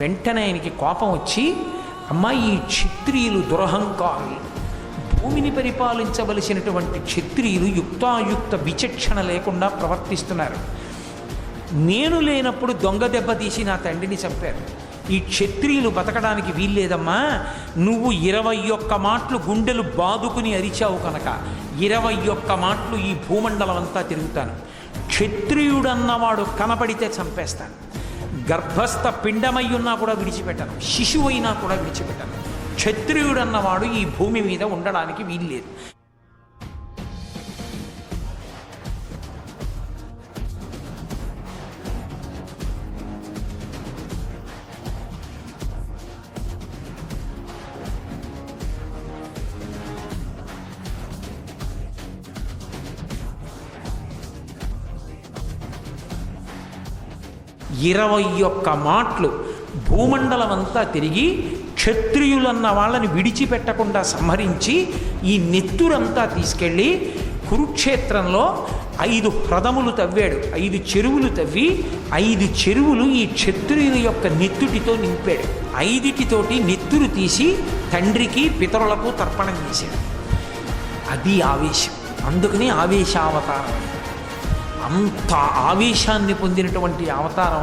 వెంటనే ఆయనకి కోపం వచ్చి, అమ్మా ఈ క్షత్రియులు దురహంకారులు, భూమిని పరిపాలించవలసినటువంటి క్షత్రియులు యుక్తాయుక్త విచక్షణ లేకుండా ప్రవర్తిస్తున్నారు. నేను లేనప్పుడు దొంగ దెబ్బ తీసి నా తండ్రిని చంపారు. ఈ క్షత్రియులు బతకడానికి వీల్లేదమ్మా. నువ్వు 21 మాటలు గుండెలు బాదుకుని అరిచావు కనుక 21 మాటలు ఈ భూమండలం అంతా తిరుగుతాను. క్షత్రియుడన్నవాడు కనపడితే చంపేస్తాను. గర్భస్థ పిండమై ఉన్నా కూడా విడిచిపెట్టను, శిశువైనా కూడా విడిచిపెట్టను. క్షత్రియుడన్నవాడు ఈ భూమి మీద ఉండడానికి వీల్లేదు. ఇరవై 21 మాటలు భూమండలం అంతా తిరిగి క్షత్రియులన్న వాళ్ళని విడిచిపెట్టకుండా సంహరించి ఈ నెత్తురంతా తీసుకెళ్ళి కురుక్షేత్రంలో 5 హ్రదములు తవ్వాడు. 5 చెరువులు తవ్వి 5 చెరువులు ఈ క్షత్రియుల యొక్క నెత్తుటితో నింపాడు. 5 నెత్తురు తీసి తండ్రికి పితరులకు తర్పణం చేశాడు. అది ఆవేశం. అందుకని ఆవేశావతారం. అంత ఆవేశాన్ని పొందినటువంటి అవతారం